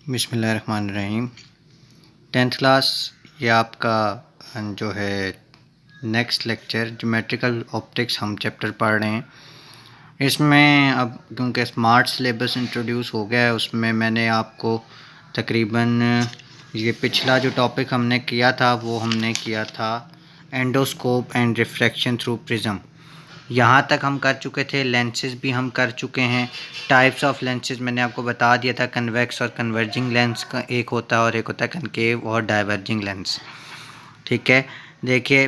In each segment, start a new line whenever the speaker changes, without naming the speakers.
बिस्मिल्लाहिर्रहमानिर्रहीम। 10th class ये आपका जो है नेक्स्ट लेक्चर ज्योमेट्रिकल ऑप्टिक्स हम चैप्टर पढ़ रहे हैं। इसमें अब क्योंकि स्मार्ट सिलेबस इंट्रोड्यूस हो गया है, उसमें मैंने आपको तकरीबन ये पिछला जो टॉपिक हमने किया था वो हमने किया था endoscope and refraction through prism. यहाँ तक हम कर चुके थे। लेंसेज भी हम कर चुके हैं। टाइप्स ऑफ लेंसेज मैंने आपको बता दिया था, कन्वेक्स और कन्वर्जिंग लेंस का एक होता है और एक होता है कनकेव और डाइवर्जिंग लेंस। ठीक है, देखिए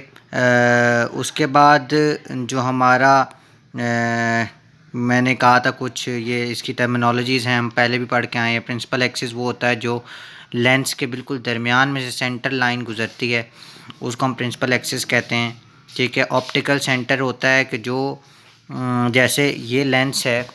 उसके बाद जो हमारा मैंने कहा था कुछ ये इसकी टर्मिनोलॉजीज़ हैं, हम पहले भी पढ़ के आए हैं। प्रिंसिपल एक्सिस वो होता है जो लेंस के बिल्कुल दरमियान में से सेंटर लाइन गुजरती है, उसको हम प्रिंसिपल एक्सिस कहते हैं। ठीक है, ऑप्टिकल सेंटर होता है कि जो जैसे ये लेंस है,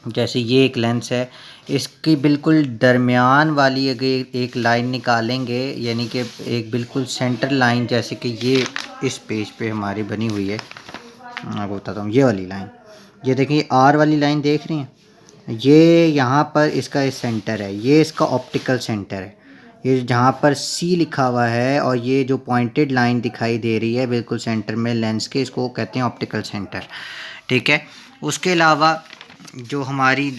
जैसे ये एक लेंस है, इसकी बिल्कुल दरमियान वाली अगर एक लाइन निकालेंगे, यानी कि एक बिल्कुल सेंटर लाइन, जैसे कि ये इस पेज पे हमारी बनी हुई है, आपको बताता हूँ। ये वाली लाइन, ये देखिए आर वाली लाइन देख रही हैं, ये यहाँ पर इसका ये सेंटर है, ये इसका ऑप्टिकल सेंटर है। ये जहाँ पर सी लिखा हुआ है और ये जो पॉइंटेड लाइन दिखाई दे रही है बिल्कुल सेंटर में लेंस के, इसको कहते हैं ऑप्टिकल सेंटर। ठीक है, उसके अलावा जो हमारी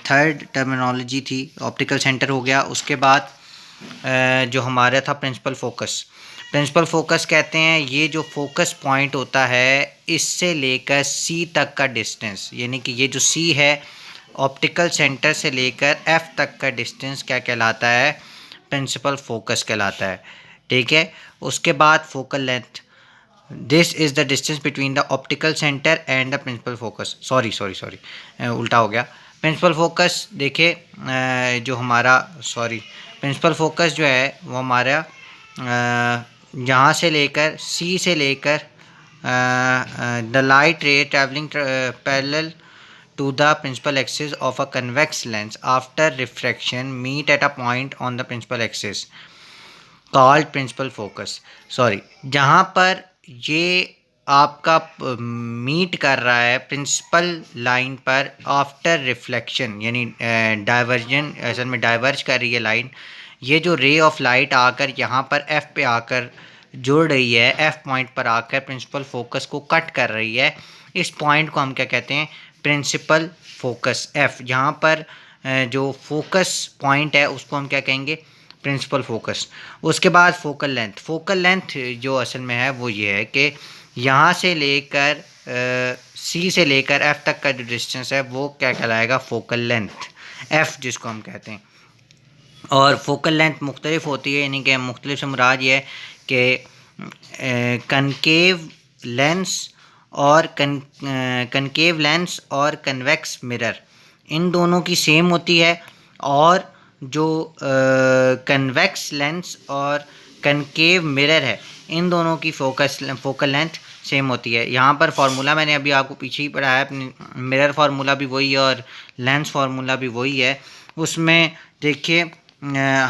थर्ड टर्मिनोलॉजी थी, ऑप्टिकल सेंटर हो गया। उसके बाद जो हमारा था प्रिंसिपल फोकस। प्रिंसिपल फोकस कहते हैं ये जो फोकस पॉइंट होता है इससे लेकर सी तक का डिस्टेंस, यानी कि ये जो सी है ऑप्टिकल सेंटर से लेकर एफ तक का डिस्टेंस क्या कहलाता है? प्रिंसिपल फोकस कहलाता है। ठीक है, उसके बाद focal length, this is the distance between the optical centre and the principal focus. Sorry उल्टा हो गया। प्रिंसिपल फोकस देखिए जो हमारा प्रिंसिपल फोकस जो है वो हमारा यहाँ से लेकर सी से लेकर द लाइट रे travelling parallel to the principal axis of a convex lens after refraction meet at a point on the principal axis called principal focus। जहाँ पर ये आपका मीट कर रहा है प्रिंसिपल लाइन पर आफ्टर रिफ्लेक्शन, यानी डाइवर्जन, असल में डाइवर्ज कर रही है लाइन। ये जो रे ऑफ लाइट आकर यहाँ पर एफ पे आकर जुड़ रही है, एफ पॉइंट पर आकर प्रिंसिपल फोकस को कट कर रही है, इस पॉइंट को हम क्या कहते हैं? Principal focus F. यहाँ पर जो फोकस पॉइंट है उसको हम क्या कहेंगे? Principal focus. उसके बाद फोकल लेंथ। फोकल लेंथ जो असल में है वो ये है कि यहाँ से लेकर सी से लेकर एफ तक का जो डिस्टेंस है वो क्या कहलाएगा? फोकल लेंथ एफ, जिसको हम कहते हैं। और फोकल लेंथ मुख्तलिफ होती है, यानी कि मुख्तलिफ से मुराद ये है कि कनकेव लेंस और कनकेव लेंस और कन्वेक्स मिरर, इन दोनों की सेम होती है। और जो कन्वेक्स लेंस और कनकेव मिरर है, इन दोनों की फोकल लेंथ सेम होती है। यहाँ पर फार्मूला मैंने अभी आपको पीछे ही पढ़ाया है, मिरर फार्मूला भी वही है और लेंस फार्मूला भी वही है। उसमें देखिए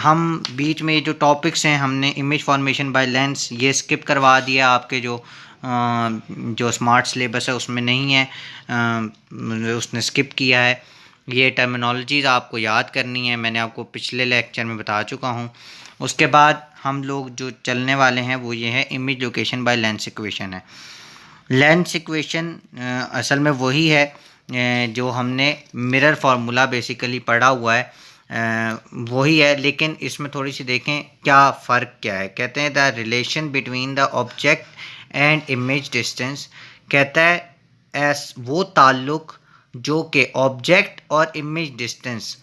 हम बीच में जो टॉपिक्स हैं हमने इमेज फॉर्मेशन बाय लेंस ये स्किप करवा दिया, आपके जो स्मार्ट सिलेबस है उसमें नहीं है, उसने स्किप किया है। ये टर्मिनोलॉजीज़ आपको याद करनी है, मैंने आपको पिछले लेक्चर में बता चुका हूँ। उसके बाद हम लोग जो चलने वाले हैं वो ये है image location by lens equation है। लेंस इक्वेशन असल में वही है जो हमने मिरर फार्मूला बेसिकली पढ़ा हुआ है, वही है, लेकिन इसमें थोड़ी सी देखें क्या फ़र्क क्या है। कहते हैं the relation between the object and image distance, कहता है वो ताल्लुक़ जो कि ऑब्जेक्ट और इमेज डिस्टेंस,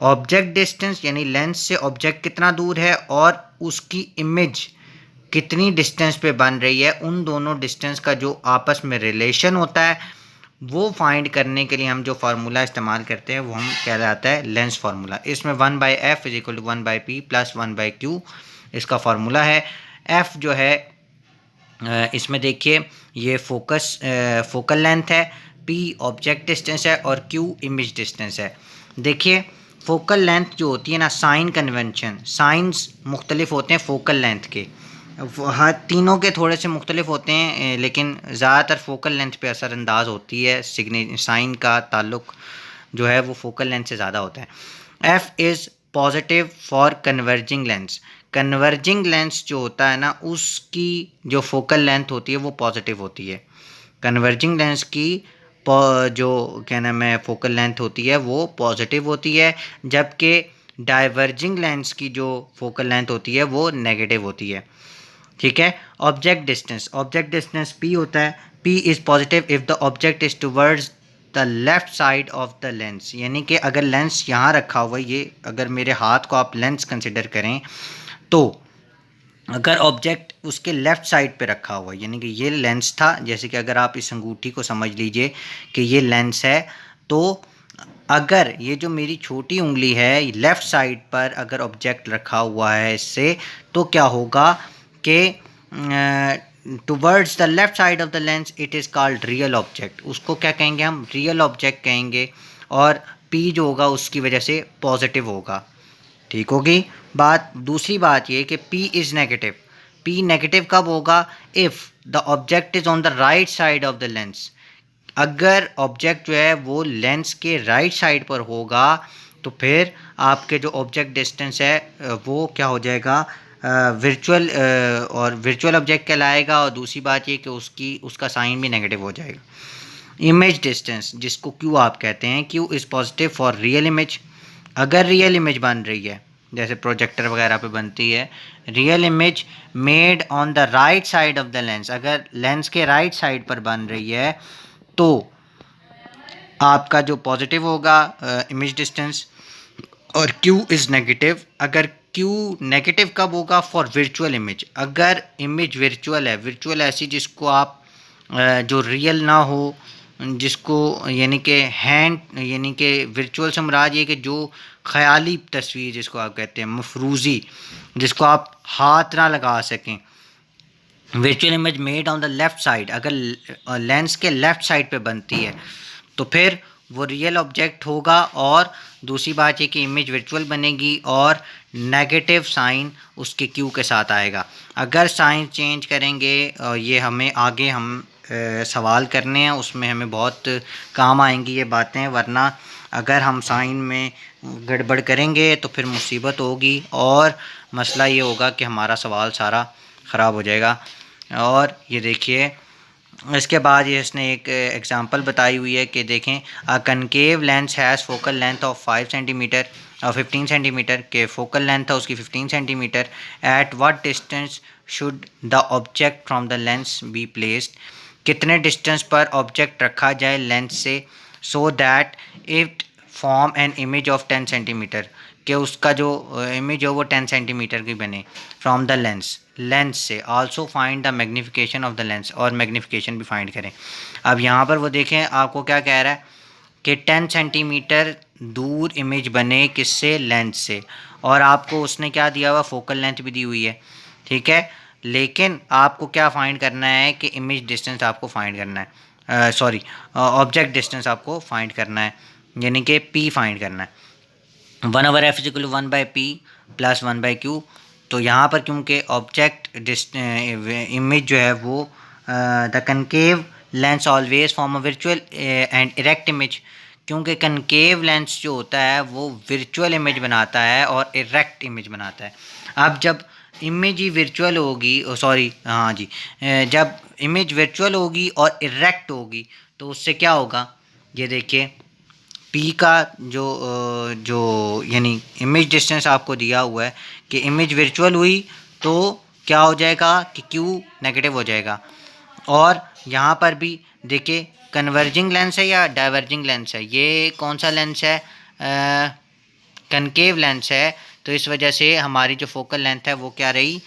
ऑब्जेक्ट डिस्टेंस यानी लेंस से ऑब्जेक्ट कितना दूर है और उसकी इमेज कितनी डिस्टेंस पे बन रही है, उन दोनों डिस्टेंस का जो आपस में रिलेशन होता है वो फाइंड करने के लिए हम जो फार्मूला इस्तेमाल करते हैं वो हम कहलाता है लेंस फार्मूला। इसमें 1/f = 1/p + 1/q इसका फार्मूला है। f जो है इसमें देखिए ये फोकल लेंथ है, p ऑब्जेक्ट डिस्टेंस है और q इमेज डिस्टेंस है। देखिए फोकल लेंथ जो होती है ना, साइन कन्वेंशन, साइंस मुख्तलिफ होते हैं फोकल लेंथ के, हर तीनों के थोड़े से मुख्तलिफ होते हैं, लेकिन ज़्यादातर फोकल लेंथ पे असरअंदाज होती है। साइन का ताल्लुक़ जो है वो फोकल लेंथ से ज़्यादा होता है। F is positive for converging lens. Converging lens जो होता है ना, उसकी जो फोकल लेंथ होती है वो पॉजिटिव होती है। कन्वर्जिंग लेंस की जो क्या नाम है फोकल लेंथ होती है वो पॉजिटिव होती है, जबकि डाइवर्जिंग लेंस की जो फोकल लेंथ होती है वो नेगेटिव होती है। ठीक है। ऑब्जेक्ट डिस्टेंस पी होता है। P is positive if the object is towards the left side of the lens, यानी कि अगर लेंस यहाँ रखा हुआ है, ये अगर मेरे हाथ को आप लेंस कंसिडर करें तो अगर ऑब्जेक्ट उसके लेफ़्ट साइड पे रखा हुआ है, यानी कि ये लेंस था, जैसे कि अगर आप इस अंगूठी को समझ लीजिए कि ये लेंस है, तो अगर ये जो मेरी छोटी उंगली है लेफ़्ट साइड पर अगर ऑब्जेक्ट रखा हुआ है इससे, तो क्या होगा कि towards the left side of the lens it is called real object. उसको क्या कहेंगे हम? रियल ऑब्जेक्ट कहेंगे। और पी जो होगा उसकी वजह से पॉजिटिव होगा। ठीक होगी बात। दूसरी बात ये कि P is negative. P negative कब होगा? If the object is on the right side of the lens. अगर ऑब्जेक्ट जो है वो लेंस के राइट साइड पर होगा तो फिर आपके जो ऑब्जेक्ट डिस्टेंस है वो क्या हो जाएगा? वर्चुअल और वर्चुअल ऑब्जेक्ट कहलाएगा। और दूसरी बात ये कि उसका साइन भी नेगेटिव हो जाएगा। इमेज डिस्टेंस, जिसको Q आप कहते हैं, Q is positive for real image. अगर रियल इमेज बन रही है, जैसे प्रोजेक्टर वगैरह पे बनती है, real image made on the right side of the lens, अगर लेंस के राइट साइड पर बन रही है तो आपका जो पॉजिटिव होगा इमेज डिस्टेंस। और Q इज़ नेगेटिव। अगर Q नेगेटिव कब होगा? For virtual image. अगर इमेज वर्चुअल है, वर्चुअल ऐसी जिसको आप जो रियल ना हो, जिसको यानी कि हैंड, यानी कि वर्चुअल से मुराद ये कि जो ख़याली तस्वीर जिसको आप कहते हैं, मफरूज़ी, जिसको आप हाथ ना लगा सकें। Virtual image made on the left side, अगर लेंस के लेफ़्ट साइड पे बनती है तो फिर वो रियल ऑब्जेक्ट होगा। और दूसरी बात ये कि इमेज वर्चुअल बनेगी और नेगेटिव साइन उसके क्यू के साथ आएगा। अगर साइन चेंज करेंगे, ये हमें आगे हम सवाल करने हैं, उसमें हमें बहुत काम आएंगी ये बातें, वरना अगर हम साइन में गड़बड़ करेंगे तो फिर मुसीबत होगी और मसला ये होगा कि हमारा सवाल सारा ख़राब हो जाएगा। और ये देखिए इसके बाद ये इसने एक एग्जांपल बताई हुई है कि देखें, a concave lens has focal length of 5 centimetre और 15 सेंटीमीटर के फोकल लेंथ है उसकी 15 centimetre. At what distance should the object from the lens be placed, कितने डिस्टेंस पर ऑब्जेक्ट रखा जाए लेंस से, so that it form an image of 10 centimetre, कि उसका जो इमेज हो वो 10 सेंटीमीटर की बने फ्रॉम द लेंस से। Also find the magnification of the lens, और मैग्नीफिकेशन भी फाइंड करें। अब यहाँ पर वो देखें आपको क्या कह रहा है कि 10 सेंटीमीटर दूर इमेज बने किससे? लेंस से। और आपको उसने क्या दिया हुआ? फोकल लेंथ भी दी हुई है। ठीक है, लेकिन आपको क्या फाइंड करना है कि इमेज डिस्टेंस आपको फाइंड करना है, सॉरी ऑब्जेक्ट डिस्टेंस आपको फाइंड करना है, यानी कि P फाइंड करना है। 1/f is equal to 1/p plus 1/q। तो यहाँ पर क्योंकि ऑब्जेक्ट इमेज जो है वो the concave lens always form a virtual and erect image, क्योंकि कनकेव लेंस जो होता है वो वर्चुअल इमेज बनाता है और इरेक्ट इमेज बनाता है। अब जब इमेज ही वर्चुअल होगी, सॉरी हाँ जी, जब इमेज वर्चुअल होगी और इरेक्ट होगी तो उससे क्या होगा? ये देखिए P का जो यानी इमेज डिस्टेंस आपको दिया हुआ है कि इमेज वर्चुअल हुई तो क्या हो जाएगा कि Q नेगेटिव हो जाएगा। और यहाँ पर भी देखिए कन्वर्जिंग लेंस है या डाइवर्जिंग लेंस है, ये कौन सा लेंस है? कनकेव लेंस है। तो इस वजह से हमारी जो फोकल लेंथ है वो क्या रही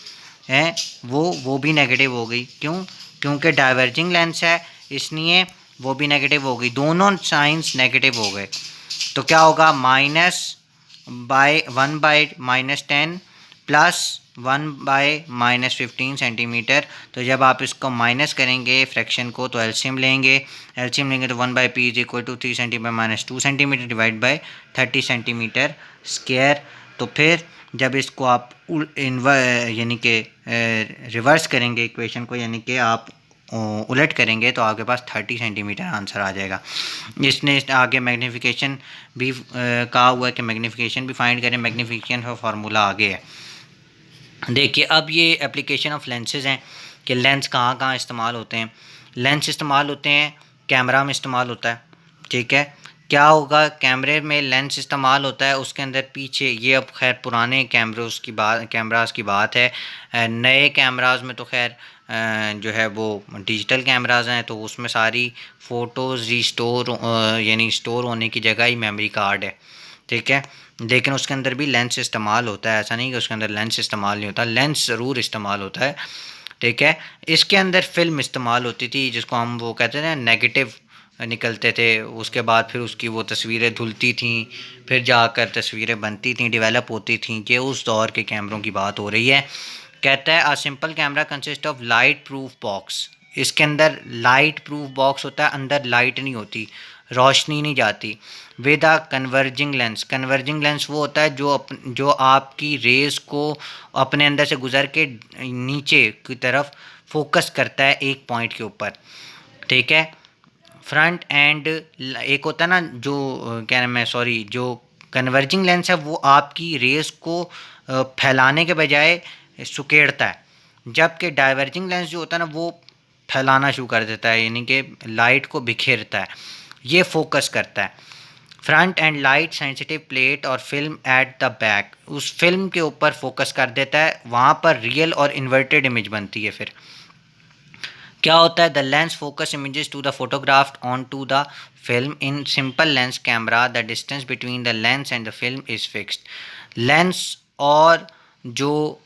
है? वो भी नेगेटिव हो गई। क्यों? क्योंकि डाइवर्जिंग लेंस है इसलिए वो भी नेगेटिव हो गई, दोनों साइंस नेगेटिव हो गए। तो क्या होगा? -1/-10 प्लस 1/-15 सेंटीमीटर। तो जब आप इसको माइनस करेंगे फ्रैक्शन को तो एलसीएम लेंगे तो 1/p is equal to 3 centimetre -2 centimetre divide by 30 centimetre square. तो फिर जब इसको आप यानी कि रिवर्स करेंगे इक्वेशन को, यानी कि आप उलट करेंगे तो आपके पास 30 सेंटीमीटर आंसर आ जाएगा। इसने आगे मैग्नीफिकेशन भी कहा हुआ है कि मैग्नीफिकेशन भी फाइंड करें, मैग्नीफिकेशन का फार्मूला आगे है। देखिए अब ये एप्लीकेशन ऑफ लेंसेज हैं कि लेंस कहाँ कहाँ इस्तेमाल होते हैं। लेंस इस्तेमाल होते हैं, कैमरा में इस्तेमाल होता है, ठीक है। क्या होगा, कैमरे में लेंस इस्तेमाल होता है, उसके अंदर पीछे ये अब खैर पुराने कैमरास की बात है। नए कैमरास में तो खैर जो है वो डिजिटल कैमरास हैं, तो उसमें सारी फ़ोटोज़ रिस्टोर यानी स्टोर होने की जगह ही मेमोरी कार्ड है, ठीक है। लेकिन उसके अंदर भी लेंस इस्तेमाल होता है, ऐसा नहीं कि उसके अंदर लेंस इस्तेमाल नहीं होता, लेंस ज़रूर इस्तेमाल होता है, ठीक है। इसके अंदर फ़िल्म इस्तेमाल होती थी जिसको हम वो कहते थे ना नेगेटिव निकलते थे, उसके बाद फिर उसकी वो तस्वीरें धुलती थीं, फिर जाकर तस्वीरें बनती थीं, डेवलप होती थीं। ये उस दौर के कैमरों की बात हो रही है। कहता है a simple camera consist of light proof box. इसके अंदर लाइट प्रूफ बॉक्स होता है, अंदर लाइट नहीं होती, रोशनी नहीं जाती। With a converging lens, converging lens वो होता है जो आपकी रेस को अपने अंदर से गुजर के नीचे की तरफ फोकस करता है एक पॉइंट के ऊपर, ठीक है। फ्रंट एंड एक होता है ना जो क्या नाम है, सॉरी, जो कन्वर्जिंग लेंस है वो आपकी रेस को फैलाने के बजाय सुकेड़ता है, जबकि डाइवर्जिंग लेंस जो होता है ना वो फैलाना शुरू कर देता है, यानी कि लाइट को बिखेरता है, ये फोकस करता है। Front end light sensitive plate और फिल्म एट द बैक, उस फिल्म के ऊपर फोकस कर देता है, वहाँ पर रियल और इन्वर्टेड इमेज बनती है। फिर क्या होता है, the lens focus images to the photographed on to the film. In simple lens camera the distance between the lens and the film is fixed. Lens और जो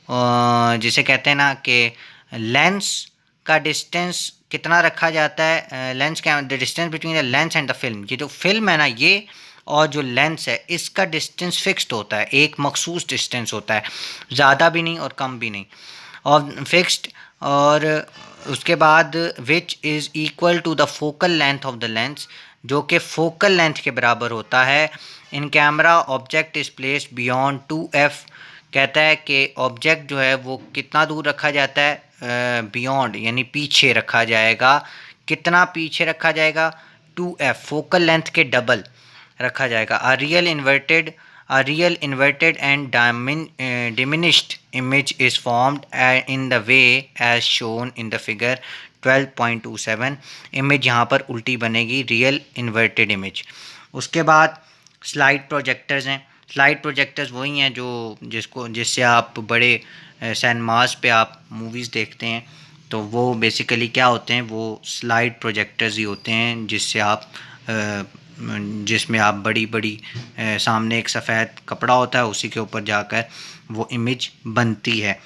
जिसे कहते हैं ना कि लेंस का डिस्टेंस कितना रखा जाता है, लेंस का the distance between the lens and the film, ये जो फिल्म है ना ये और जो लेंस है इसका डिस्टेंस फिक्स्ड होता है, एक मखसूस डिस्टेंस होता है, ज़्यादा भी नहीं और कम भी नहीं, और फिक्स्ड। और उसके बाद which is equal to the focal length of the lens, जो कि फोकल लेंथ के बराबर होता है। In camera object is placed beyond 2f। कहता है कि ऑब्जेक्ट जो है वो कितना दूर रखा जाता है, बियॉन्ड यानी पीछे रखा जाएगा। कितना पीछे रखा जाएगा, 2f, फोकल लेंथ के डबल रखा जाएगा। A real inverted and diminished image is formed in the way as shown in the figure 12.27। Image यहाँ पर उल्टी बनेगी, रियल इन्वर्टेड इमेज। उसके बाद स्लाइड प्रोजेक्टर्स हैं। स्लाइड प्रोजेक्टर्स वही हैं जिससे आप बड़े सिनेमास पे आप मूवीज़ देखते हैं, तो वो बेसिकली क्या होते हैं, वो स्लाइड प्रोजेक्टर्स ही होते हैं जिसमें आप बड़ी बड़ी सामने एक सफ़ेद कपड़ा होता है, उसी के ऊपर जाकर वो इमेज बनती है।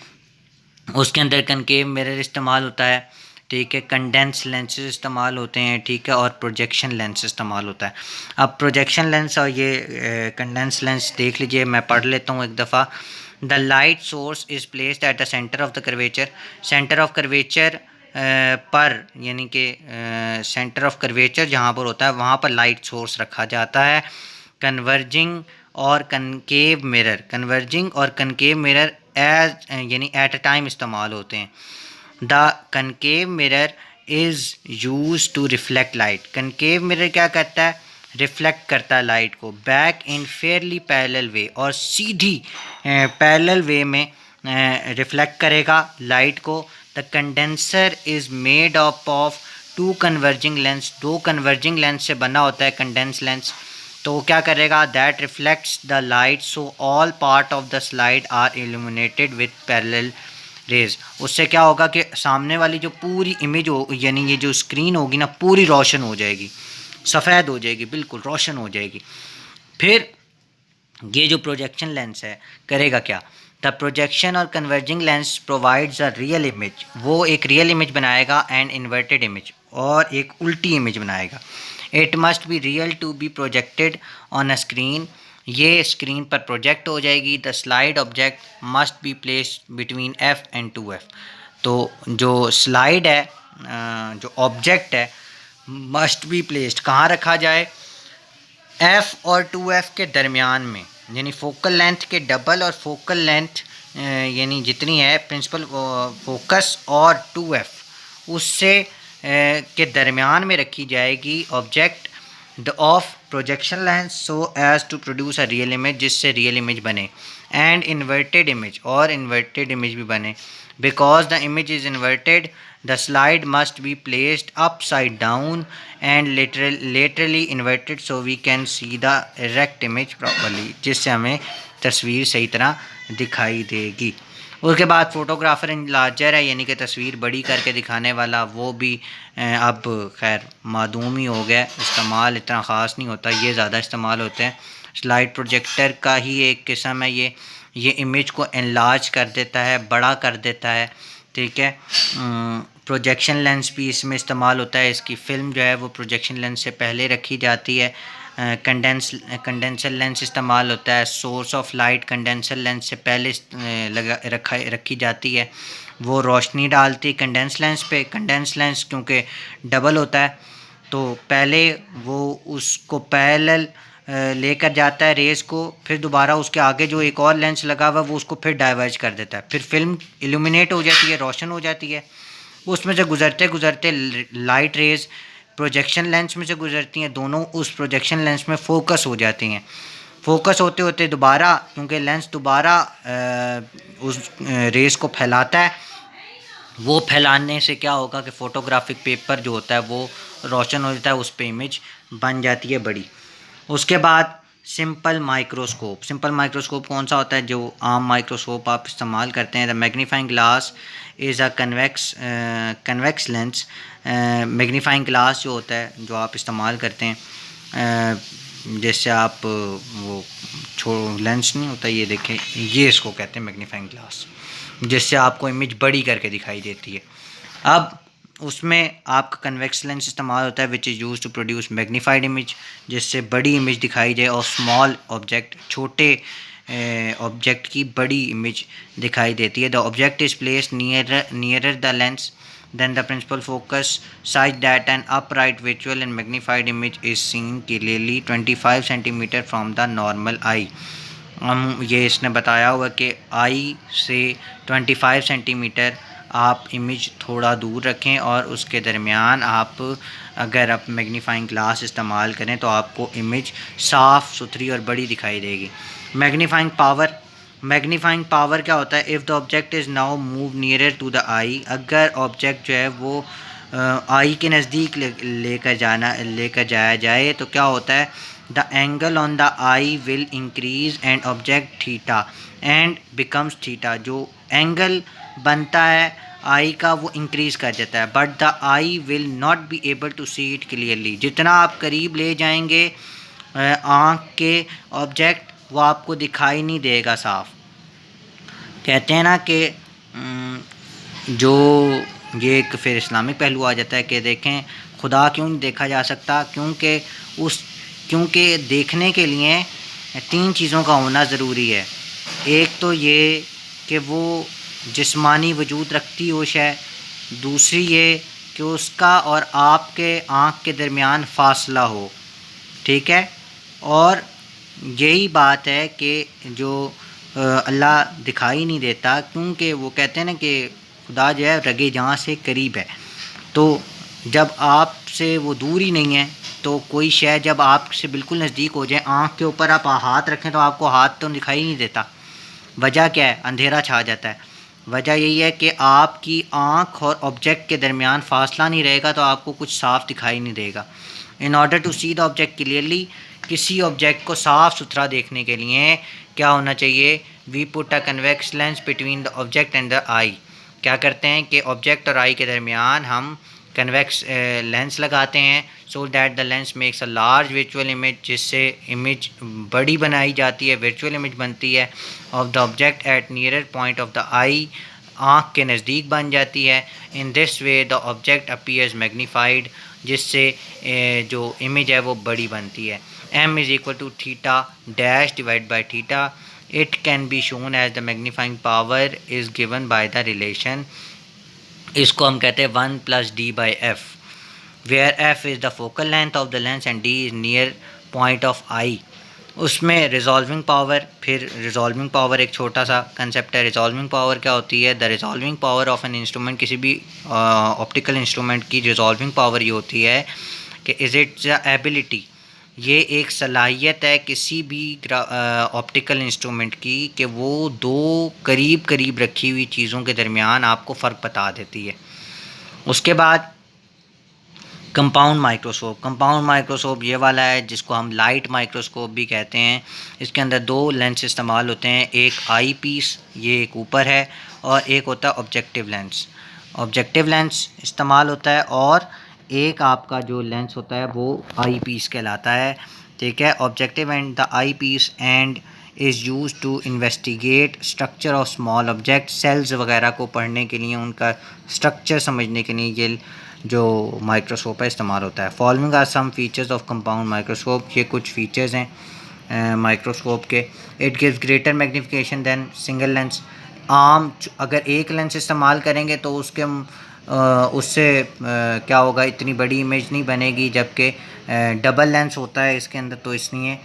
उसके अंदर कनकेव मिरर इस्तेमाल होता है, ठीक है, कंडेंस लेंसेज इस्तेमाल होते हैं, ठीक है, और प्रोजेक्शन लेंस इस्तेमाल होता है। अब प्रोजेक्शन लेंस और ये कंडेंस लेंस देख लीजिए, मैं पढ़ लेता हूँ एक दफ़ा। The light source is placed at the centre of the curvature. Centre of curvature पर यानी कि सेंटर ऑफ कर्वेचर जहाँ पर होता है वहाँ पर लाइट सोर्स रखा जाता है। कन्वर्जिंग और कनकेव मिरर एज यानी एट अ टाइम इस्तेमाल होते हैं। The concave mirror is use to reflect light. Concave mirror क्या करता है, रिफ्लेक्ट करता है लाइट को back in fairly parallel way, और सीधी पैरेलल वे में रिफ्लेक्ट करेगा लाइट को। The condenser is made up of 2 converging lens. 2 converging lens से बना होता है कंडेंस लेंस। तो क्या करेगा, that reflects the light so all part of the slide are illuminated with parallel rays. उससे क्या होगा कि सामने वाली जो पूरी इमेज हो यानी ये जो स्क्रीन होगी ना पूरी रोशन हो जाएगी, सफ़ेद हो जाएगी, बिल्कुल रोशन हो जाएगी। फिर ये जो प्रोजेक्शन लेंस है करेगा क्या, द प्रोजेक्शन और converging lens provides a real image. वो एक रियल इमेज बनाएगा एंड इन्वर्टेड इमेज, और एक उल्टी इमेज बनाएगा। It must be real to be projected on a screen. ये स्क्रीन पर प्रोजेक्ट हो जाएगी। The slide object must be placed between f and 2f। तो जो स्लाइड है जो ऑब्जेक्ट है मस्ट बी प्लेस्ड कहाँ रखा जाए, f और 2f के दरमियान में, यानी फोकल लेंथ के डबल और फोकल लेंथ यानी जितनी है प्रिंसिपल फोकस और 2f उससे के दरमियान में रखी जाएगी object the of projection lens so as to produce a real image, जिससे रियल इमेज बने, एंड इन्वर्टेड इमेज, और इन्वर्टेड इमेज भी बने। Because the image is inverted the slide must be placed upside down and laterally inverted so we can see the erect image properly, जिससे हमें तस्वीर सही तरह दिखाई देगी। उसके बाद फ़ोटोग्राफर इनलार्जर है, यानी कि तस्वीर बड़ी करके दिखाने वाला, वो भी अब खैर मादूम ही हो गया, इस्तेमाल इतना ख़ास नहीं होता, ये ज़्यादा इस्तेमाल होते हैं। स्लाइड प्रोजेक्टर का ही एक किस्म है ये इमेज को एनलार्ज कर देता है, बड़ा कर देता है, ठीक है। प्रोजेक्शन लेंस भी इसमें इस्तेमाल होता है, इसकी फ़िल्म जो है वो प्रोजेक्शन लेंस से पहले रखी जाती है। कंडेंसर लेंस इस्तेमाल होता है, source of light condenser lens से पहले रखी जाती है, वो रोशनी डालती है कंडेंस लेंस पे। कंडेंस लेंस क्योंकि डबल होता है तो पहले वो उसको पैरेलल लेकर जाता है रेस को, फिर दोबारा उसके आगे जो एक और लेंस लगा हुआ वो उसको फिर डाइवर्ज कर देता है, फिर फिल्म इल्यूमिनेट हो जाती है, रोशन हो जाती है। उसमें से गुजरते गुजरते लाइट रेज़ प्रोजेक्शन लेंस में से गुजरती हैं, दोनों उस प्रोजेक्शन लेंस में फ़ोकस हो जाती हैं। फ़ोकस होते होते दोबारा, क्योंकि लेंस दोबारा उस रेस को फैलाता है, वो फैलाने से क्या होगा कि फ़ोटोग्राफिक पेपर जो होता है वो रोशन हो जाता है, उस पर इमेज बन जाती है बड़ी। उसके बाद सिंपल माइक्रोस्कोप। सिंपल माइक्रोस्कोप कौन सा होता है? जो आम माइक्रोस्कोप आप इस्तेमाल करते हैं। The magnifying glass is a convex lens. Magnifying glass जो होता है जो आप इस्तेमाल करते हैं, जैसे आप वो लेंस नहीं होता, ये देखें, ये इसको कहते हैं मैग्नीफाइंग ग्लास, जिससे आपको इमेज बड़ी करके दिखाई देती है। अब उसमें आपका कन्वेक्स लेंस इस्तेमाल होता है which is use to produce magnified image, जिससे बड़ी इमेज दिखाई जाए, और स्मॉल ऑब्जेक्ट, छोटे ऑब्जेक्ट की बड़ी इमेज दिखाई देती है। The object is placed nearer the lens than the principal focus such that an upright visual and magnified image is seen clearly 25 centimetre from the normal eye. हम ये इसने बताया हुआ कि आई से 25 सेंटीमीटर आप इमेज थोड़ा दूर रखें, और उसके दरमियान आप अगर आप मैग्नीफाइंग ग्लास इस्तेमाल करें तो आपको इमेज साफ़ सुथरी और बड़ी दिखाई देगी। मैग्नीफाइंग पावर क्या होता है? If the object is now move nearer to the eye, अगर ऑब्जेक्ट जो है वो आई के नज़दीक लेकर जाया जाए तो क्या होता है? The angle on the eye will increase and object theta and becomes theta. जो एंगल बनता है आई का वो इंक्रीज़ कर जाता है, but the eye will not be able to see it clearly. जितना आप करीब ले जाएंगे आँख के ऑब्जेक्ट, वो आपको दिखाई नहीं देगा साफ। कहते हैं ना कि जो ये एक फिर इस्लामिक पहलू आ जाता है कि देखें खुदा क्यों नहीं देखा जा सकता, क्योंकि देखने के लिए 3 चीज़ों का होना ज़रूरी है। एक तो ये कि वो जिस्मानी वजूद रखती हो शय, दूसरी ये कि उसका और आपके आँख के दरमियान फ़ासला हो, ठीक है। और यही बात है कि जो अल्लाह दिखाई नहीं देता, क्योंकि वो कहते हैं ना कि खुदा जो है रगे जहाँ से करीब है, तो जब आपसे वो दूर ही नहीं है तो कोई शय जब आपसे बिल्कुल नज़दीक हो जाए, आँख के ऊपर आप हाथ रखें तो आपको हाथ तो दिखाई नहीं देता। वजह क्या है? अंधेरा छा जाता है। वजह यही है कि आपकी आँख और ऑब्जेक्ट के दरमियान फासला नहीं रहेगा तो आपको कुछ साफ़ दिखाई नहीं देगा। In order to see the object clearly, किसी ऑब्जेक्ट को साफ़ सुथरा देखने के लिए क्या होना चाहिए? We put a convex lens between the object and the eye. क्या करते हैं कि ऑब्जेक्ट और आई के दरमियान हम कन्वेक्स लेंस लगाते हैं, so that the lens makes a large visual image, जिससे इमेज बड़ी बनाई जाती है, वर्चुअल इमेज बनती है of the object at nearer point of the eye, आँख के नज़दीक बन जाती है। In this way the object appears magnified, जिससे जो इमेज है वो बड़ी बनती है। m is equal to theta dash divide by theta. It can be shown as the magnifying power is given by the relation, इसको हम कहते हैं 1 + d/f, where f is the focal length of the lens and d is near point of eye. उसमें resolving power, फिर resolving power एक छोटा सा concept है। रिजॉल्विंग पावर क्या होती है? The resolving power of an instrument, किसी भी ऑप्टिकल इंस्ट्रूमेंट की रिजॉल्विंग पावर ये होती है कि इज़ इट द एबिलिटी, ये एक सलाहियत है किसी भी ऑप्टिकल इंस्ट्रूमेंट की कि वो दो करीब करीब रखी हुई चीज़ों के दरमियान आपको फ़र्क बता देती है। उसके बाद कंपाउंड माइक्रोस्कोप। कंपाउंड माइक्रोस्कोप ये वाला है जिसको हम लाइट माइक्रोस्कोप भी कहते हैं। इसके अंदर दो लेंस इस्तेमाल होते हैं, एक आई पीस, ये एक ऊपर है, और एक होता है ऑब्जेक्टिव लेंस। ऑब्जेक्टिव लेंस इस्तेमाल होता है और एक आपका जो लेंस होता है वो आई पीस कहलाता है। ठीक है, objective and the eye piece and is use to investigate structure of small object. Cells वगैरह को पढ़ने के लिए, उनका स्ट्रक्चर समझने के लिए ये जो माइक्रोस्कोप है इस्तेमाल होता है। Following are some features of compound microscope, ये कुछ फीचर्स हैं माइक्रोस्कोप के। It gives greater magnification than single lens. अगर एक लेंस इस्तेमाल करेंगे तो उससे क्या होगा, इतनी बड़ी इमेज नहीं बनेगी, जबकि डबल लेंस होता है इसके अंदर तो इसलिए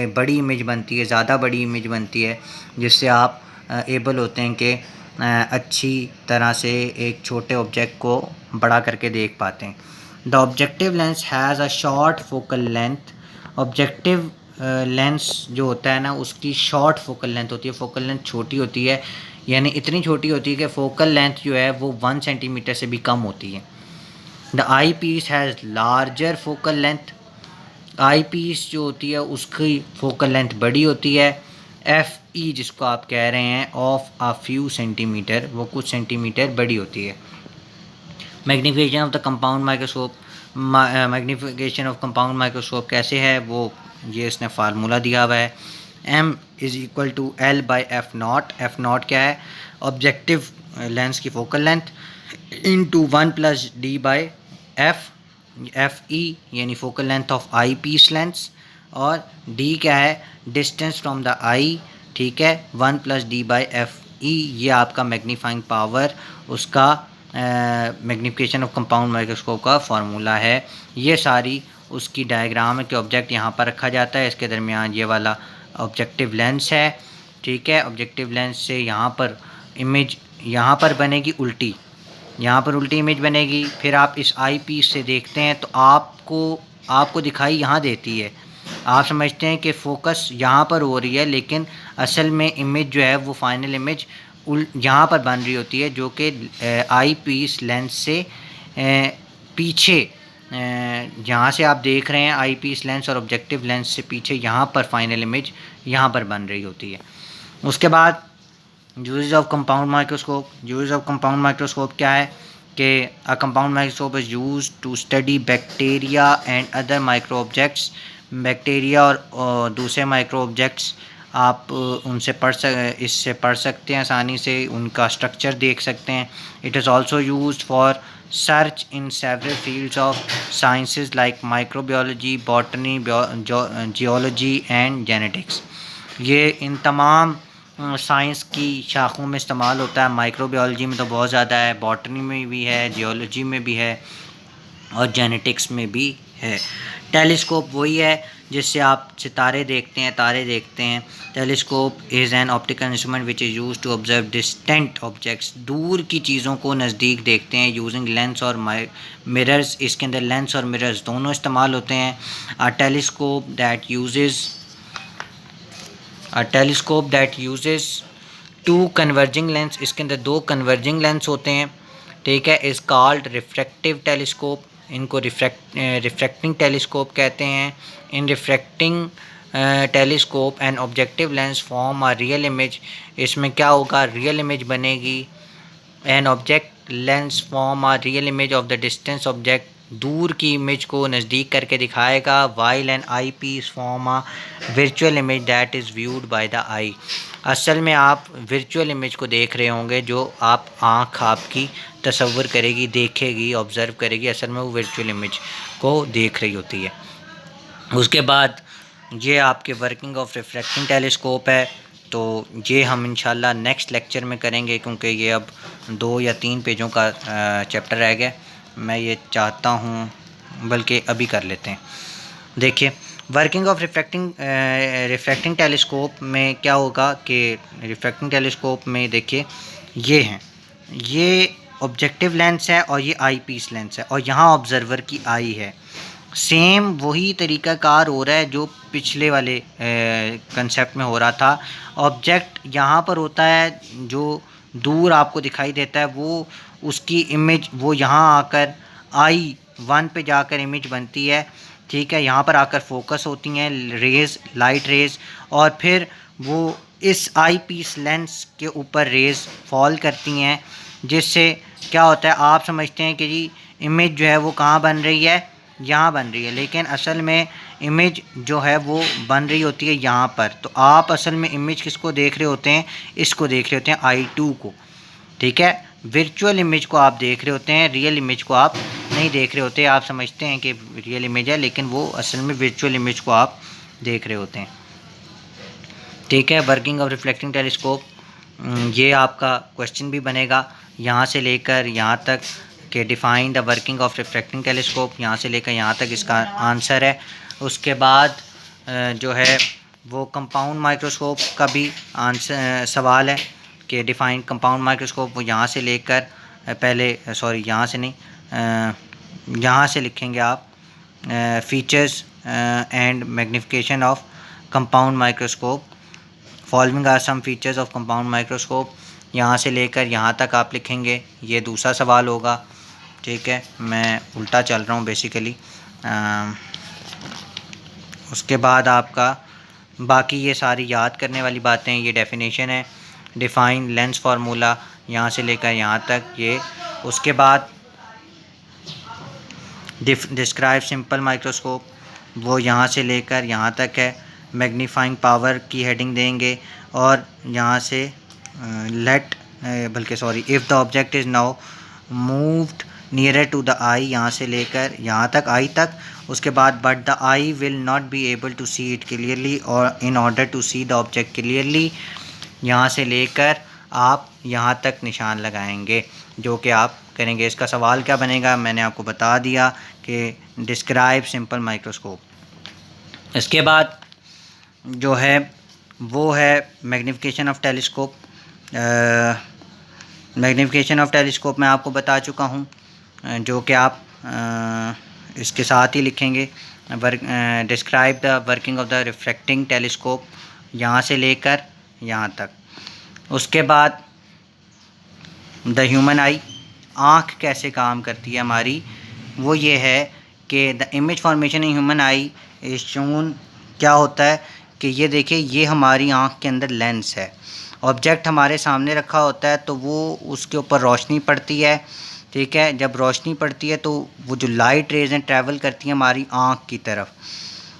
बड़ी इमेज बनती है, ज़्यादा बड़ी इमेज बनती है, जिससे आप एबल होते हैं कि अच्छी तरह से एक छोटे ऑब्जेक्ट को बड़ा करके देख पाते हैं। The objective lens has a short focal length. Objective lens जो होता है ना, उसकी शॉर्ट फोकल लेंथ होती है, फोकल लेंथ छोटी होती है, यानी इतनी छोटी होती है कि फोकल लेंथ जो है वो 1 सेंटीमीटर से भी कम होती है। The eye piece has larger focal length. Eye piece जो होती है उसकी फोकल लेंथ बड़ी होती है। एफ ई जिसको आप कह रहे हैं ऑफ अ फ्यू सेंटीमीटर, वो कुछ सेंटीमीटर बड़ी होती है। Magnification of the compound microscope. Magnification of compound microscope कैसे है वो, ये इसने फार्मूला दिया हुआ है। m is equal to L by F naught. F naught क्या है? ऑब्जेक्टिव लेंस की focal length into 1 plus D by F. F E यानी focal length of eyepiece lens, और डी क्या है? Distance from the eye. ठीक है, 1 plus D by F E, ये आपका मैग्नीफाइंग पावर, उसका मैग्नीफिकेशन ऑफ कंपाउंड माइक्रोस्कोप का फार्मूला है। ये सारी उसकी डायग्राम है कि ऑब्जेक्ट यहाँ पर रखा जाता है, इसके दरमियान ये वाला ऑब्जेक्टिव लेंस है। ठीक है, ऑब्जेक्टिव लेंस से यहाँ पर इमेज यहाँ पर बनेगी उल्टी, यहाँ पर उल्टी इमेज बनेगी। फिर आप इस आई पीस से देखते हैं तो आपको दिखाई यहाँ देती है। आप समझते हैं कि फोकस यहाँ पर हो रही है, लेकिन असल में इमेज जो है वो फाइनल इमेज यहाँ पर बन रही होती है, जो कि आई पीस लेंस से पीछे, जहाँ से आप देख रहे हैं आई पीस लेंस और ऑब्जेक्टिव लेंस से पीछे यहाँ पर फाइनल इमेज यहाँ पर बन रही होती है। उसके बाद uses of compound microscope. Uses of compound microscope क्या है कि a compound microscope is used to study bacteria and other micro objects. Bacteria और दूसरे माइक्रो ऑब्जेक्ट्स आप इससे पढ़ सकते हैं आसानी से, उनका स्ट्रक्चर देख सकते हैं। It is also used for search in several fields of sciences like microbiology, botany, geology and genetics. ये इन तमाम साइंस की शाखों में इस्तेमाल होता है। माइक्रोबायोलॉजी में तो बहुत ज़्यादा है, बॉटनी में भी है, जियोलॉजी में भी है, और जेनेटिक्स में भी है। टेलीस्कोप वही है जिससे आप सितारे देखते हैं, तारे देखते हैं। Telescope is an optical instrument which is use to observe distant objects. दूर की चीज़ों को नज़दीक देखते हैं यूजिंग लेंस और मिरर्स। इसके अंदर लेंस और मिरर्स दोनों इस्तेमाल होते हैं। A telescope that uses two converging lens. इसके अंदर दो कन्वर्जिंग लेंस होते हैं। ठीक है, इज़ कॉल्ड रिफ्रैक्टिव टेलीस्कोप। इनको रिफ्रैक्टिंग टेलीस्कोप कहते हैं। In refracting telescope and objective lens form a real image. इसमें क्या होगा? रियल इमेज बनेगी। An object lens form a real image of the distance object. दूर की इमेज को नज़दीक करके दिखाएगा। While an eyepiece form a virtual image that is viewed by the eye. असल में आप वर्चुअल इमेज को देख रहे होंगे, जो आँख आपकी तसव्वुर करेगी, देखेगी, ऑब्ज़र्व करेगी, असल में वो वर्चुअल इमेज को देख रही होती है। उसके बाद ये आपके वर्किंग ऑफ रिफ्रैक्टिंग टेलीस्कोप है, तो ये हम इंशाल्लाह नेक्स्ट लेक्चर में करेंगे, क्योंकि ये अब 2 या 3 पेजों का चैप्टर रह गया। मैं ये चाहता हूँ, बल्कि अभी कर लेते हैं। देखिए, वर्किंग ऑफ रिफ्रैक्टिंग टेलीस्कोप में क्या होगा कि रिफ्रैक्टिंग टेलीस्कोप में देखिए ये ऑब्जेक्टिव लेंस है और ये आई पीस लेंस है और यहाँ ऑब्जर्वर की आई है। सेम वही तरीका कार हो रहा है जो पिछले वाले कंसेप्ट में हो रहा था। ऑब्जेक्ट यहाँ पर होता है जो दूर आपको दिखाई देता है, वो उसकी इमेज वो यहाँ आकर आई वन पे जाकर इमेज बनती है, ठीक है। यहाँ पर आकर फोकस होती हैं रेज़, लाइट रेज़, और फिर वो इस आई पीस लेंस के ऊपर रेज़ फॉल करती हैं, जिससे क्या होता है आप समझते हैं कि जी इमेज जो है वो कहाँ बन रही है, यहाँ बन रही है, लेकिन असल में इमेज जो है वो बन रही होती है यहाँ पर। तो आप असल में इमेज किसको देख रहे होते हैं, इसको देख रहे होते हैं I2 को, ठीक है। वर्चुअल इमेज को आप देख रहे होते हैं, रियल इमेज को आप नहीं देख रहे होते। आप समझते हैं कि रियल इमेज है लेकिन वो असल में वर्चुअल इमेज को आप देख रहे होते हैं, ठीक है। वर्किंग ऑफ रिफ्लेक्टिंग टेलीस्कोप, ये आपका क्वेश्चन भी बनेगा यहाँ से लेकर यहाँ तक कि define the working of reflecting telescope, यहाँ से लेकर यहाँ तक इसका आंसर है। उसके बाद जो है वो कंपाउंड माइक्रोस्कोप का भी आंसर सवाल है कि डिफ़ाइन कंपाउंड माइक्रोस्कोप, वो यहाँ से लेकर पहले यहाँ से नहीं, यहाँ से लिखेंगे आप features and magnification of compound microscope, following are some features of compound microscope, यहाँ से लेकर यहाँ तक आप लिखेंगे। ये दूसरा सवाल होगा, ठीक है। मैं उल्टा चल रहा हूँ बेसिकली। उसके बाद आपका बाकी ये सारी याद करने वाली बातें, ये डेफिनेशन है, डिफ़ाइन लेंस फार्मूला यहाँ से लेकर यहाँ तक ये। उसके बाद डिस्क्राइब सिंपल माइक्रोस्कोप, वो यहाँ से लेकर यहाँ तक है। मैग्नीफाइंग पावर की हेडिंग देंगे और यहाँ से if the object is now moved nearer to the eye, यहाँ से लेकर यहाँ तक आई तक। उसके बाद but the eye will not be able to see it clearly और in order to see the object clearly, यहाँ से लेकर आप यहाँ तक निशान लगाएंगे जो कि आप करेंगे। इसका सवाल क्या बनेगा मैंने आपको बता दिया कि डिस्क्राइब सिंपल माइक्रोस्कोप। इसके बाद जो है वो है magnification of telescope. Magnification of telescope मैं आपको बता चुका हूँ, जो कि आप इसके साथ ही लिखेंगे describe the working of the refracting telescope, यहाँ से लेकर यहाँ तक। उसके बाद द ह्यूमन आई, आँख कैसे काम करती है हमारी, वो ये है कि the image formation in human I is shown. क्या होता है कि ये देखिए ये हमारी आँख के अंदर लेंस है, ऑब्जेक्ट हमारे सामने रखा होता है तो वो उसके ऊपर रोशनी पड़ती है, ठीक है। जब रोशनी पड़ती है तो वो जो लाइट रेज हैं ट्रैवल करती हैं हमारी आँख की तरफ।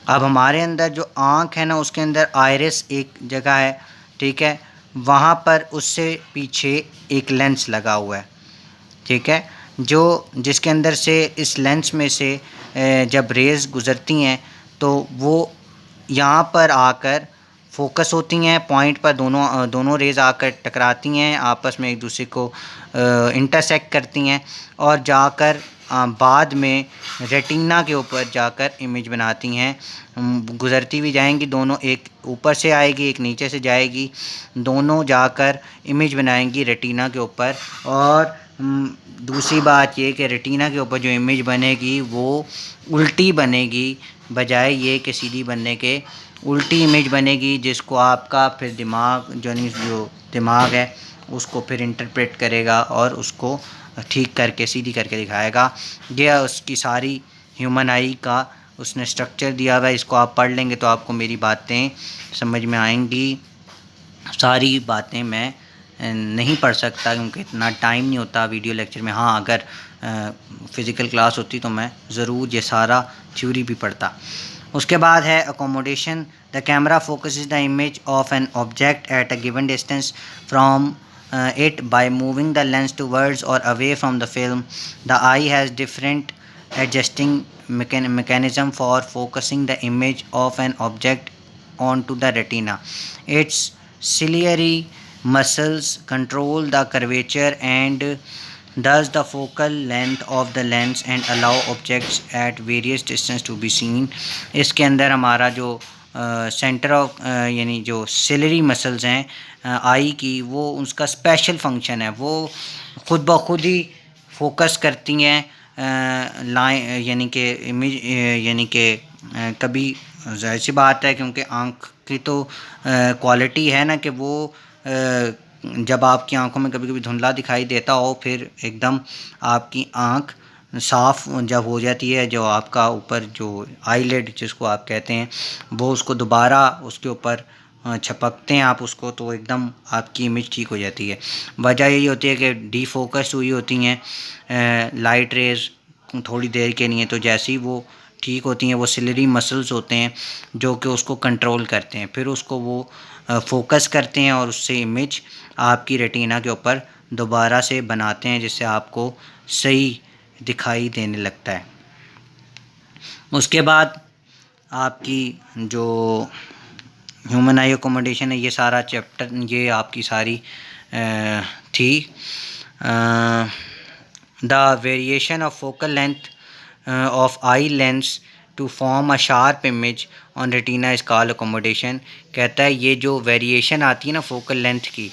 अब हमारे अंदर जो आँख है ना उसके अंदर आयरिस एक जगह है, ठीक है, वहाँ पर उससे पीछे एक लेंस लगा हुआ है, ठीक है, जो जिसके अंदर से इस लेंस में से जब रेज़ गुज़रती हैं तो वो यहाँ पर आकर फोकस होती हैं पॉइंट पर, दोनों रेज़ आकर टकराती हैं, आपस में एक दूसरे को इंटरसेक्ट करती हैं और जाकर बाद में रेटिना के ऊपर जाकर इमेज बनाती हैं। गुज़रती भी जाएंगी दोनों, एक ऊपर से आएगी एक नीचे से जाएगी, दोनों जाकर इमेज बनाएंगी रेटिना के ऊपर। और दूसरी बात ये कि रेटिना के ऊपर जो इमेज बनेगी वो उल्टी बनेगी, बजाय ये कि सीधी बनने के उल्टी इमेज बनेगी, जिसको आपका फिर दिमाग जो दिमाग है उसको फिर इंटरप्रेट करेगा और उसको ठीक करके सीधी करके दिखाएगा। ये उसकी सारी ह्यूमन आई का उसने स्ट्रक्चर दिया हुआ है, इसको आप पढ़ लेंगे तो आपको मेरी बातें समझ में आएंगी। सारी बातें मैं नहीं पढ़ सकता क्योंकि इतना टाइम नहीं होता वीडियो लेक्चर में। हाँ, अगर फ़िज़िकल क्लास होती तो मैं ज़रूर ये सारा थ्योरी भी पढ़ता। उसके बाद है accommodation. The camera focuses the image of an object at a given distance from it by moving the lens towards or away from the film. The eye has different adjusting mechanism for focusing the image of an object onto the retina. Its ciliary muscles control the curvature and does the focal length of the lens and allow objects at various distance to be seen। इसके अंदर हमारा जो centre of यानी जो ciliary muscles हैं आई की, वो उसका स्पेशल फंक्शन है, वो खुद ब खुद ही फोकस करती हैं लाइन यानी कि इमेज यानी कि कभी ज़ाहिर सी बात है क्योंकि आँख की तो क्वालिटी है ना कि वो जब आपकी आंखों में कभी कभी धुंधला दिखाई देता हो, फिर एकदम आपकी आँख साफ़ जब हो जाती है, जो आपका ऊपर जो आईलिड जिसको आप कहते हैं, वो उसको दोबारा उसके ऊपर छपकते हैं आप उसको, तो एकदम आपकी इमेज ठीक हो जाती है। वजह यही होती है कि डीफोकस हुई होती हैं लाइट रेज़ थोड़ी देर के लिए, तो जैसे ही वो ठीक होती हैं, वो सिलरी मसल्स होते हैं जो कि उसको कंट्रोल करते हैं, फिर उसको वो फोकस करते हैं और उससे इमेज आपकी रेटिना के ऊपर दोबारा से बनाते हैं, जिससे आपको सही दिखाई देने लगता है। उसके बाद आपकी जो ह्यूमन आई अकोमोडेशन है, ये सारा चैप्टर ये आपकी सारी थी। The variation of focal length of eye lens to form a sharp image on retina is called accommodation. कहता है ये जो वेरिएशन आती है ना फोकल लेंथ की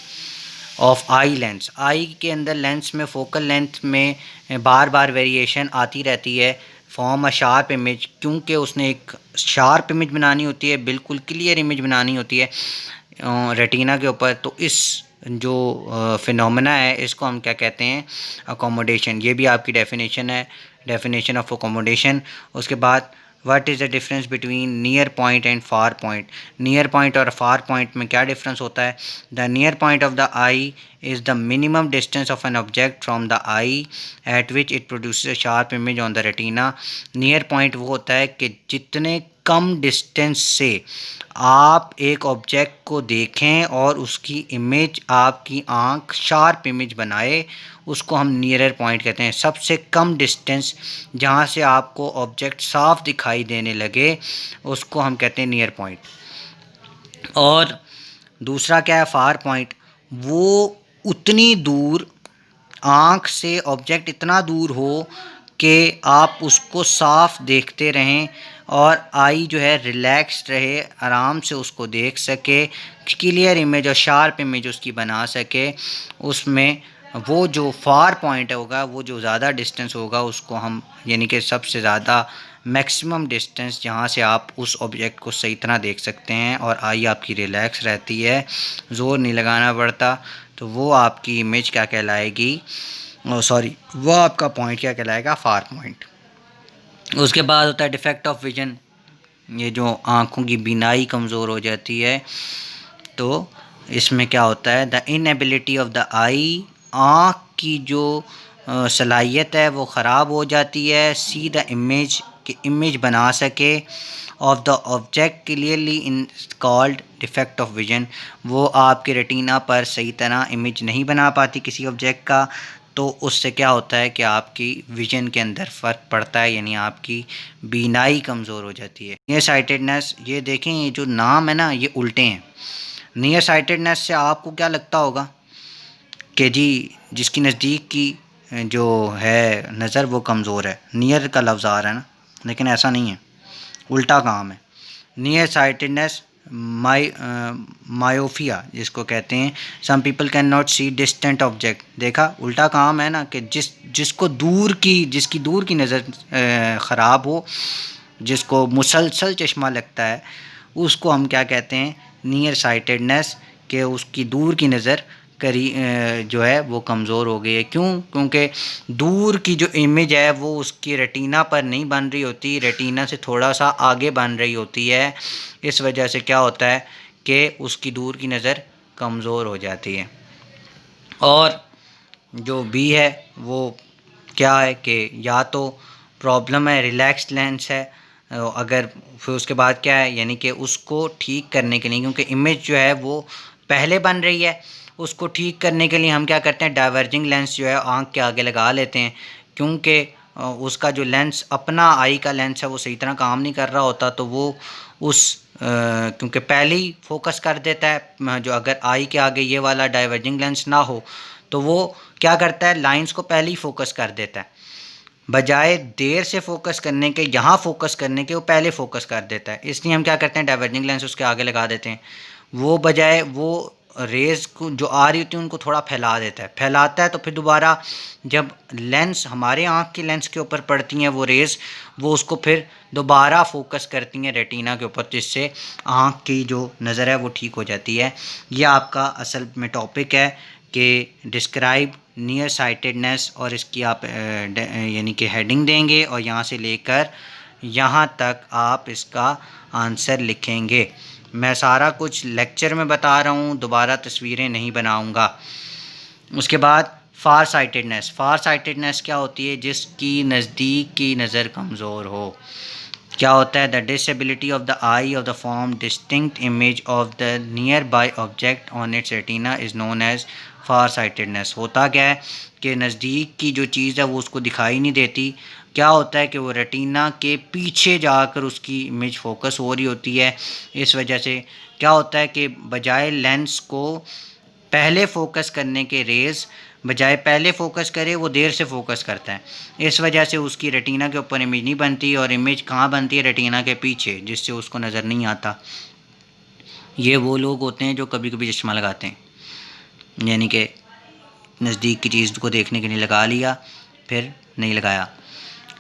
ऑफ आई लेंस, आई के अंदर लेंस में फोकल लेंथ में बार बार वेरिएशन आती रहती है, फॉर्म अ शार्प इमेज, क्योंकि उसने एक शार्प इमेज बनानी होती है, बिल्कुल क्लियर इमेज बनानी होती है रेटिना के ऊपर। तो इस जो फिनोमेना है इसको हम क्या कहते हैं, अकोमोडेशन। ये भी आपकी डेफिनेशन है, डेफिनेशन ऑफ अकोमोडेशन। उसके बाद what is the difference between near point and far point. Near point और फार पॉइंट में क्या डिफरेंस होता है। The near point of the I is the minimum distance of an object from the I eight which it produces a sharp image on the retina. Near point वो होता है कि जितने कम distance से आप एक ऑब्जेक्ट को देखें और उसकी इमेज आपकी आँख शार्प इमेज बनाए, उसको हम नियरर पॉइंट कहते हैं। सबसे कम डिस्टेंस जहाँ से आपको ऑब्जेक्ट साफ दिखाई देने लगे उसको हम कहते हैं नियर पॉइंट। और दूसरा क्या है, फार पॉइंट। वो उतनी दूर, आँख से ऑब्जेक्ट इतना दूर हो कि आप उसको साफ देखते रहें और आई जो है रिलैक्स्ड रहे, आराम से उसको देख सके, क्लियर इमेज और शार्प इमेज उसकी बना सके। उसमें वो जो फार पॉइंट होगा, वो जो ज़्यादा डिस्टेंस होगा, उसको हम यानी कि सबसे ज़्यादा मैक्सिमम डिस्टेंस जहाँ से आप उस ऑब्जेक्ट को सही तरह देख सकते हैं और आई आपकी रिलैक्स रहती है, ज़ोर नहीं लगाना पड़ता, तो वो आपकी इमेज क्या कहलाएगी, वो आपका पॉइंट क्या कहलाएगा, फार पॉइंट। उसके बाद होता है डिफेक्ट ऑफ विजन। ये जो आँखों की बीनाई कमज़ोर हो जाती है, तो इसमें क्या होता है, the inability of the eye, आँख की जो सलाहियत है वो ख़राब हो जाती है, सी द इमेज, कि इमेज बना सके, of the object clearly in called defect of vision. वो आपके रेटिना पर सही तरह इमेज नहीं बना पाती किसी ऑब्जेक्ट का, तो उससे क्या होता है कि आपकी विजन के अंदर फ़र्क पड़ता है, यानी आपकी बीनाई कमज़ोर हो जाती है। नियर साइटेडनेस, ये देखें ये जो नाम है ना ये उल्टे हैं। नियर साइटेडनेस से आपको क्या लगता होगा कि जी जिसकी नज़दीक की जो है नज़र वो कमज़ोर है, नियर का लफ्ज़ आ रहा है ना, लेकिन ऐसा नहीं है, उल्टा काम है। नियर साइटेडनेस मायोफिया जिसको कहते हैं, some people can not see distant object. देखा उल्टा काम है ना, कि जिसकी दूर की नज़र ख़राब हो, जिसको मुसलसल चश्मा लगता है, उसको हम क्या कहते हैं, नियर साइटेडनेस, कि उसकी दूर की नज़र जो है वो कमज़ोर हो गई है। क्यों? क्योंकि दूर की जो इमेज है वो उसकी रेटिना पर नहीं बन रही होती, रेटिना से थोड़ा सा आगे बन रही होती है। इस वजह से क्या होता है कि उसकी दूर की नज़र कमज़ोर हो जाती है। और जो बी है वो क्या है कि या तो प्रॉब्लम है रिलैक्स्ड लेंस है, अगर फिर उसके बाद क्या है, यानी कि उसको ठीक करने के लिए, क्योंकि इमेज जो है वो पहले बन रही है, उसको ठीक करने के लिए हम क्या करते हैं, डाइवर्जिंग लेंस जो है आँख के आगे लगा लेते हैं, क्योंकि उसका जो लेंस अपना आई का लेंस है वो सही तरह काम नहीं कर रहा होता, तो वो उस क्योंकि पहले ही फोकस कर देता है, जो अगर आई के आगे ये वाला डाइवर्जिंग लेंस ना हो तो वो क्या करता है, लाइंस को पहले ही फोकस कर देता है, बजाय देर से फोकस करने के, यहाँ फोकस करने के वो पहले फोकस कर देता है। इसलिए हम क्या करते हैं, डाइवर्जिंग लेंस उसके आगे लगा देते हैं। वो बजाय वो रेज़ को जो आ रही होती है उनको थोड़ा फैला देता है, फैलाता है, तो फिर दोबारा जब लेंस हमारे आँख की लेंस के ऊपर पड़ती हैं वो रेज़, वो उसको फिर दोबारा फोकस करती हैं रेटिना के ऊपर, जिससे आँख की जो नज़र है वो ठीक हो जाती है। ये आपका असल में टॉपिक है कि डिस्क्राइब नियर साइटेडनेस, और इसकी आप यानी कि हेडिंग देंगे और यहाँ से लेकर यहाँ तक आप इसका आंसर लिखेंगे। मैं सारा कुछ लेक्चर में बता रहा हूँ, दोबारा तस्वीरें नहीं बनाऊँगा। उसके बाद फार साइटेडनेस, फार साइटेडनेस क्या होती है, जिसकी नज़दीक की नज़र कमज़ोर हो। क्या होता है, the disability of the eye of the form distinct image of the nearby object on its retina is known as far sightedness. होता क्या है कि नज़दीक की जो चीज़ है वो उसको दिखाई नहीं देती, क्या होता है कि वो रेटिना के पीछे जाकर उसकी इमेज फोकस हो रही होती है। इस वजह से क्या होता है कि बजाय लेंस को पहले फोकस करने के रेज़ बजाय पहले फोकस करे वो देर से फोकस करता है, इस वजह से उसकी रेटिना के ऊपर इमेज नहीं बनती, और इमेज कहाँ बनती है, रेटिना के पीछे, जिससे उसको नज़र नहीं आता। ये वो लोग होते हैं जो कभी कभी चश्मा लगाते हैं, यानी कि नज़दीक की चीज़ को देखने के लिए लगा लिया फिर नहीं लगाया।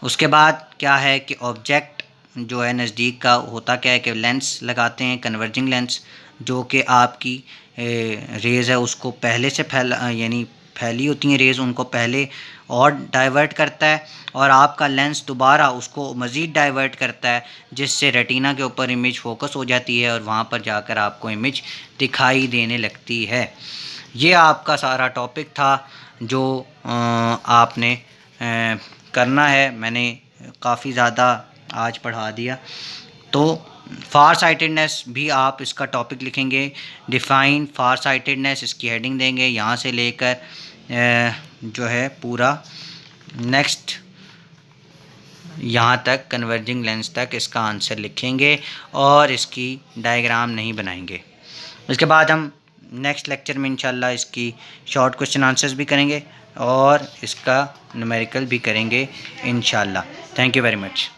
उसके बाद क्या है कि ऑब्जेक्ट जो है नज़दीक का, होता क्या है कि लेंस लगाते हैं, कन्वर्जिंग लेंस, जो कि आपकी रेज़ है उसको पहले से यानी फैली होती हैं रेज़, उनको पहले और डाइवर्ट करता है, और आपका लेंस दोबारा उसको मज़ीद डाइवर्ट करता है, जिससे रेटिना के ऊपर इमेज फोकस हो जाती है और वहाँ पर जाकर आपको इमेज दिखाई देने लगती है। ये आपका सारा टॉपिक था जो आपने करना है। मैंने काफ़ी ज़्यादा आज पढ़ा दिया। तो फार साइटेडनेस भी आप इसका टॉपिक लिखेंगे, डिफ़ाइन फार साइटेडनेस, इसकी हेडिंग देंगे, यहाँ से लेकर जो है पूरा नेक्स्ट यहाँ तक कन्वर्जिंग लेंस तक इसका आंसर लिखेंगे और इसकी डायग्राम नहीं बनाएंगे। उसके बाद हम नेक्स्ट लेक्चर में इंशाल्लाह इसकी शॉर्ट क्वेश्चन आंसर्स भी करेंगे और इसका न्यूमेरिकल भी करेंगे इंशाल्लाह। Thank you very much.